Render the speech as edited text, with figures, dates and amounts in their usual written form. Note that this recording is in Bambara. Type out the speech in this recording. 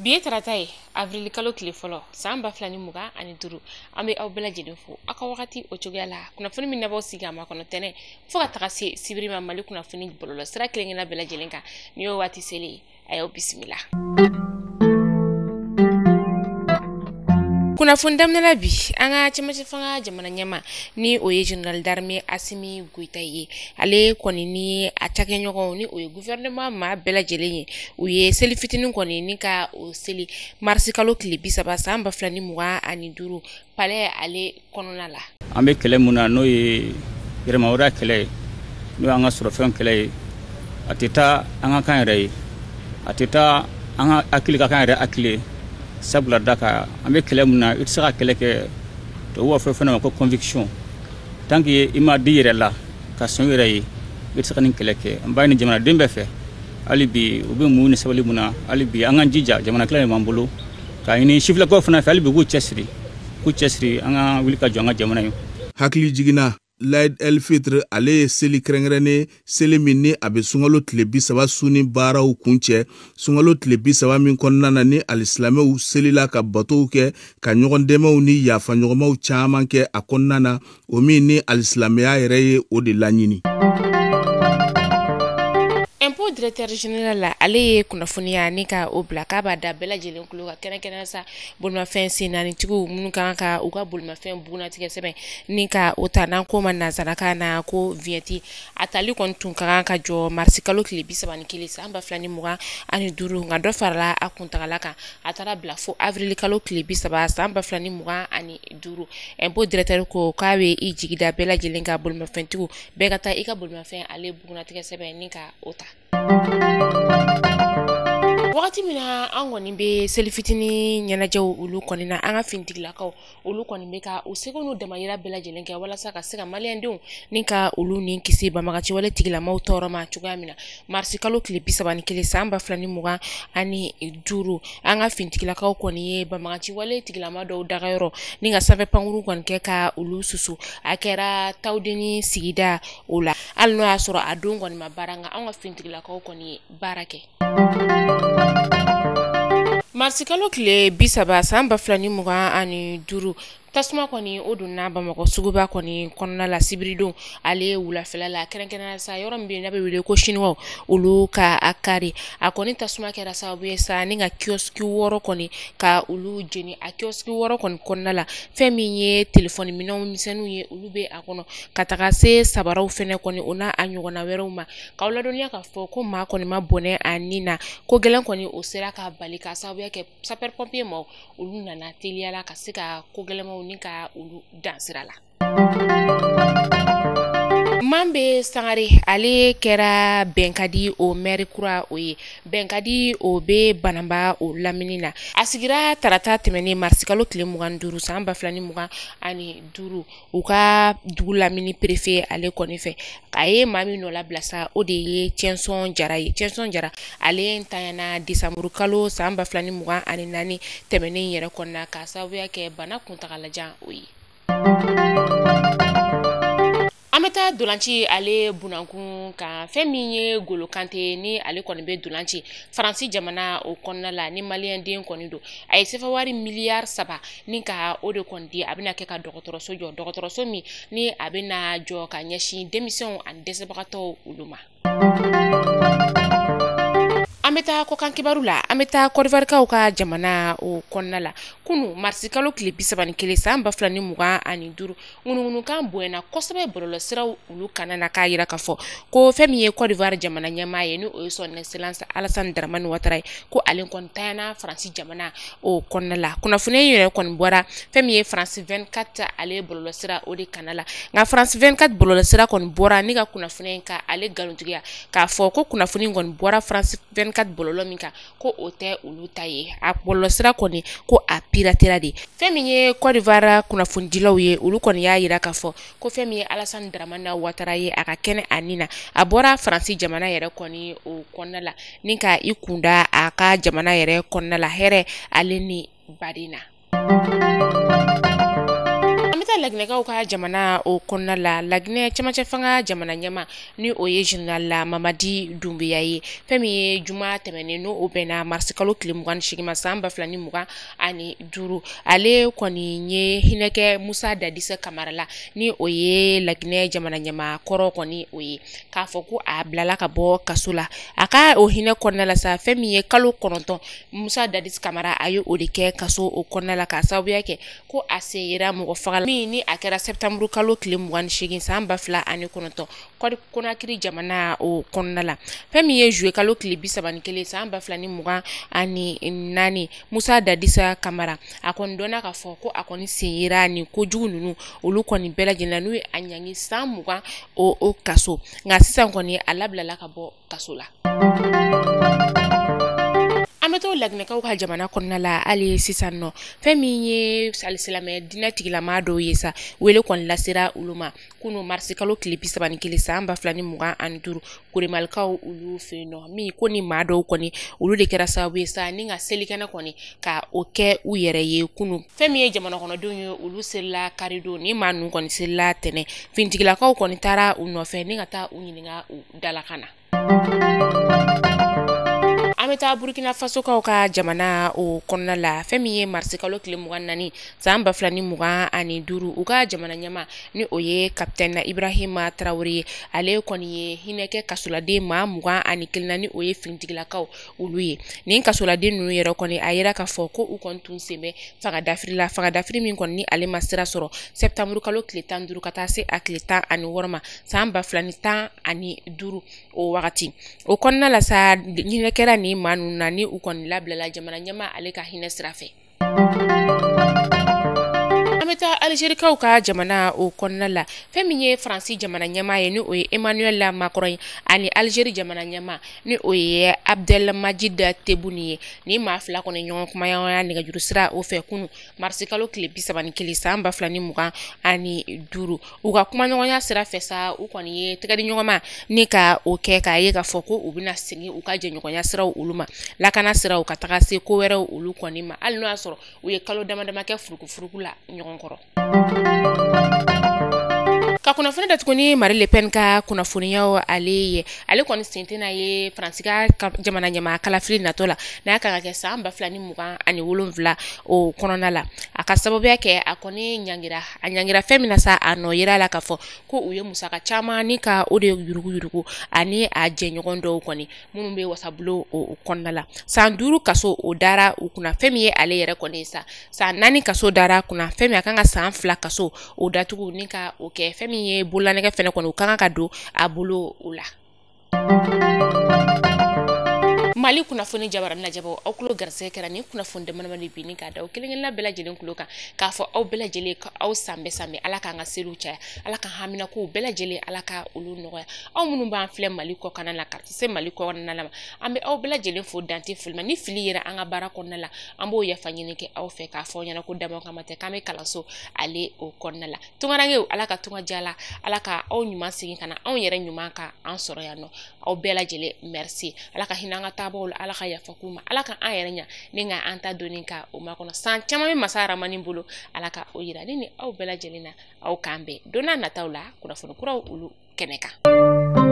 Biye tarata ye avril kalo tile fɔlɔ san 2025 an bɛ aw bɛɛ lajɛlen fo aw ka wagati o cogoya la kunnafoni min nabaw sigi a ma kɔnɔ tɛnɛ fo ka taga se sibiri ma Mali kunnafoni bɔlɔlɔ sira kelen-kelenna bɛɛ lajɛlen kan ni y'o waati selen a y'aw bisimila. Kunnafoni daminɛla bi an ka cɛmancɛ fanga jamana ɲɛma ni o ye General d'Armée Assimi Goïta ye ale kɔni ni a cakɛɲɔgɔnw ni o ye gouvernement ma bɛɛ lajɛlen ye u ye seli fitinin kɔni ni ka o seli mars kalo tile 30 san 2025 palais ale kɔnɔna la. An bɛ kɛlɛ mun na n'o ye yɛrɛmahɔrɔya kɛlɛ ye n'o ye an ka sɔrɔfɛnw kɛlɛ ye a tɛ taa an ka kan yɛrɛ ye a tɛ taa an ka hakili ka kan yɛrɛ hakili sabula daka an bɛ kɛlɛ mun na i tɛ se ka kɛlɛ kɛ tubabuw b'a fɔ fɛn ma ko conviction tant que i ma di yɛrɛ la ka sɔn i yɛrɛ ye i tɛ se ka nin kɛlɛ kɛ an b'a ɲini jamanaden bɛɛ fɛ hali bi u bɛ mun ni sabali mun na hali bi an ka jija jamana kelen de b'an bolo ka ɲini sifilakaw fana fɛ hali bi k'u cɛsiri an ka wuli ka jɔ an ka jamana ye. Hakili jiginna L'Aïd el-Fitr ale ye seli kɛrɛnkɛrɛnnen seli min ni a bɛ sunkalo tile 30 su ni baaraw kuncɛ sunkalo tile 30 min kɔnɔna na ni alisilamɛw selila ka batow kɛ ka ɲɔgɔn dɛmɛw ni yafaɲɔgɔnmaw caman kɛ a kɔnɔna na o min ni alisilamɛya yɛrɛ ye o de laɲini. Impôt directeur général la ale ye kunnafoniya ni ka o bila k'a b'a da bɛɛ lajɛlen kulo ka kɛnɛ sa bolimafɛn sen naanitigiw minnu kan ka u ka bolimafɛn bugunatigɛ sɛbɛn ni ka o ta n'an ko ma nanzarakan na ko vignette a tali kɔni tun ka kan ka jɔ mars kalo tile 31 san 2025 nka dɔ farala a kuntagala kan a taara bila fo avril kalo tile 30 san 2025 impôt directeur ko k'a bɛ i jigida bɛɛ lajɛlen ka bolimafɛntigiw bɛɛ ka taa i ka bolimafɛn ale bugunatigɛ sɛbɛn ni ka o ta. Wagati min na an kɔni bɛ seli fitinin ɲɛnajɛw olu kɔni na an ka finitigilakaw olu kɔni bɛ ka u seko n'u damayira bɛɛ lajɛlen kɛ walasa ka se ka maliyɛndenw ni ka olu ni kisi banbagaciwale tigilamaw tɔɔrɔ ma cogoya min na mars kalo tile 31 san 2025 an ka finitigilakaw kɔni ye banbagaciwale tigilama dɔw dagayɔrɔ ni ka sanfɛ pankuru kɔni kɛ ka olu susu a kɛra Tawudeni sigida o la hali n'o y'a sɔrɔ a don kɔni ma baara nka an ka finitigilakaw kɔni ye baara kɛ. Mars kalo tile 30 san 2025 tasuma kɔni o donna Bamakɔ suguba kɔni kɔnɔna la sibiridon ale wulafɛla la kɛrɛnkɛrɛnnenya sa yɔrɔ min bɛ n'a bɛ wele ko chinois olu ka akari a kɔni tasuma kɛra sababu ye sa ni ka kiosque 6 kɔni ka olu jeni a kiosque 6 kɔni kɔnɔna la fɛn min ye telefɔni minɛnw misɛnninw ye olu bɛ a kɔnɔ ka taga se sabaraw fɛnɛ kɔni o n'a a ɲɔgɔnna wɛrɛw ma k'aw ladɔnniya k'a fɔ ko maa kɔni ma bɔnɛ a nin na ko gɛlɛn kɔni o sera ka bali ka sababuya kɛ sapeur pompier ma olu nana teliyala ka se ka ko gɛlɛnmaw ni ka olu dansira la. Mambe Sangare ale kɛra bɛnkadi o maire kura o ye bɛnkadi o be banamba o lamini na a sigira tarata tɛmɛnen mars kalo tile 25 san 2025 u ka dugu lamini préfet ale kɔni fɛ a ye maa min nɔ labila sa o de ye Tiɛnsɔn Jara ye Tiɛnsɔn Jara ale ntanyana décembre kalo san 2024 tɛmɛnen yɛrɛ kɔnɔna ka sababuya kɛ bana kuntagalajan o ye. An bɛ taa dolanci ale bunankun kan fɛn min ye Golo Kante ni ale kɔni bɛ dolanci Faransi jamana o kɔnɔna la ni maliyɛnden kɔni don a ye sefa wari miliyari 3 ni ka o de kɔni di a bɛna kɛ ka dɔgɔtɔrɔso jɔ dɔgɔtɔrɔso min ni a bɛna jɔ ka ɲɛsin denmisɛnw ani dɛsɛbagatɔw olu ma. An bɛ taa kɔkan kibaru la an bɛ taa Côte d'Ivoirekaw ka jamana o kɔnɔna la kunu mars kalo tile 31 san 2025 ŋunuŋunukan bonyana kosɛbɛ bɔlɔlɔsiraw olu kana na k'a yira k'a fɔ ko fɛn min ye Côte d'Ivoire jamana ɲɛmaa ye ni o ye son excellence Alassane Dramane Ouattara ye ko ale kɔni tanyana Faransi jamana o kɔnɔna la kunnafoni yɛrɛ kɔni bɔra fɛn min ye France 24 ale bɔlɔlɔsira o de kana la nka France 24 bɔlɔlɔsira kɔni bɔra ni ka kunnafoni ka ale galontigiya k'a fɔ ko kunnafoni kɔni bɔra France 24 bɔlɔlɔ min kan ko o tɛ olu ta ye a bɔlɔlɔsira kɔni ko a piratera de fɛn min ye Côte d'Ivoire kunnafonidilaw ye olu kɔni y'a yira k'a fɔ ko fɛn min ye Alassane Dramane Ouattara ye a ka kɛnɛ a nin na a bɔra Faransi jamana yɛrɛ kɔni o kɔnɔna la ni ka i kunda a ka jamana yɛrɛ kɔnɔna la hɛrɛ ale ni baden na. laginɛkaw ka jamana o kɔnɔna la laginɛ cɛmancɛ fanga jamana ɲɛma ni o ye général la Mamadi Doumbouya ye fɛn min ye juma tɛmɛnen no o bɛnna mars kalo tile 28 ma san 2025 ale kɔni ye hinɛkɛ Musa Dadisa Kamara la ni o ye laginɛ jamana ɲɛma kɔrɔ kɔni o ye k'a fɔ ko a bilala ka bɔ kaso la a ka o hinɛ kɔnɔna la sa fɛn min ye kalo 9 Musa Dadisa Kamara a ye o de kɛ kaso o kɔnɔna la ka sababuya kɛ ko a se yera mɔgɔ faga min ni a kɛra septembre kalo tile 28 san 2009 Kɔdi Konakiri jamana o kɔnɔna la fɛn min ye juillet kalo tile 31 san 2024 Musa Dadisa Kamara a kɔni dɔnna ka fɔ ko a kɔni sen yera ni kojugu ninnu olu kɔni bɛɛ lajɛlen n'u ye a ɲangi san 20 o kaso nka sisan kɔni a labilala ka bɔ kaso la. Ameto laginɛkaw ka jamana kɔnɔna la hali sisan nɔ fɛn min ye alisilamɛ dinɛ tigilama dɔw ye sa wele kɔni lasera olu ma kunu mars kalo tile 31 san 2025 Kuremalikaw olu fɛ yen nɔ min ko ni maa dɔw kɔni olu de kɛra sababu ye sa ni ka selikɛnɛ kɔni ka o kɛ u yɛrɛ ye kunu fɛn min ye jamana kɔnɔdenw ye olu selila karido ni maa ninnu kɔni selila tɛnɛ fintigilakaw kɔni taara u nɔfɛ ni ka taa u ɲininka u dalakana. An bɛ taa Burkina Faso kaw ka jamana o kɔnɔna la fɛn min ye mars kalo tile 24 san 2025 u ka jamana ɲɛma ni o ye capitaine Ibrahima Traoré ale kɔni ye hinɛkɛ kasoladen maa 21 ni o ye finitigilakaw olu ye nin kasoladen ninnu yɛrɛ kɔni a yera ka fɔ ko u kɔni tun sen bɛ fagadafiri la fagadafiri min kɔni ni ale ma sira sɔrɔ septembre kalo tile 15 ka taa se a tile 16 ma san 2015 o wagati o kɔnɔna la sa hinɛkɛra ni maa ninnu na ni u kɔni labilala jamana ɲɛma ale ka hinɛ sira fɛ. An bɛ taa Algérikaw ka jamana o kɔnɔna la fɛn min ye Faransi jamana ɲɛma ye ni o ye Emmanuel Macron ani Algérie jamana ɲɛma ni o ye Abdelmadjid Tebboune ye ni maa fila kɔni ɲɔgɔn kumaɲɔgɔnya nɛgɛjuru sira o fɛ kunu mars kalo tile 31 san 2025 u ka kumaɲɔgɔnya sira fɛ sa u kɔni ye tɛgɛdi ɲɔgɔnma ni ka o kɛ k'a ye ka fɔ ko u bɛna segin u ka jɛɲɔgɔnya siraw olu ma lakana siraw ka taga se ko wɛrɛw olu kɔni ma hali n'o y'a sɔrɔ u ye kalo damadama kɛ furukufuruku la ɲɔgɔn kɔrɔ. Ka kunnafoni datuguni Marie Le Pen ka kunnafoniyaw ale kɔni sentena ye Faransi ka jamana ɲɛma kalafili natɔ la n'a kan ka kɛ san 2027 o kɔnɔna la a ka sababuya kɛ a kɔni ɲangira fɛn min na sa a nɔ yera la ka fɔ ko u ye musaka caman ni ka o de yuruguyurugu ani a jɛɲɔgɔn dɔw kɔni minnu bɛ wasabulo o kɔnɔna la san 5 kaso o dara u kunna fɛn min ye ale yɛrɛ kɔni sa san 4 kaso dara kunna fɛn min a kan ka san 2 kaso o datugu ni ka o kɛ fɛn min ye bololanɛgɛ fɛnɛ kɔni u kan ka don a bolo o la. Mali kunnafoni jabarani lajɛbɔ aw kulo garisɛgɛ kɛra ni kunnafoni damadamani bi ni k'a da aw kelen-kelenna bɛɛ lajɛlen kulo kan k'a fɔ aw bɛɛ lajɛlen ka aw sanbɛ ala k'an ka seliw caya ala ka haminakow bɛɛ lajɛlen ala ka olu nɔgɔya aw minnu b'an filɛ Mali kɔ kana la ka se Mali kɔnɔna la an bɛ aw bɛɛ lajɛlen fo dante foli ma ni fili yera an ka baara kɔnɔna la an b'o yafa ɲini kɛ aw fɛ k'a fɔ ɲɛna ko dama kama tɛ k'an bɛ kalanso ale o kɔnɔna la tungarankew ala ka tunga jala ala ka aw ɲuman segin kana anw yɛrɛ ɲuman ka an sɔrɔ yan nɔ aw bɛɛ lajɛlen merci ala ka hinɛ an ka taabɔw la ala ka yafa k'u ma ala ka an yɛrɛ ɲa ni ka an ta donni ka o ma kɔnɔ san caman bɛ masa Aramani bolo ala ka o yira ni aw bɛɛ lajɛlen na aw k'an bɛn donna nataw la kunnafoni kuraw olu kɛnɛ kan.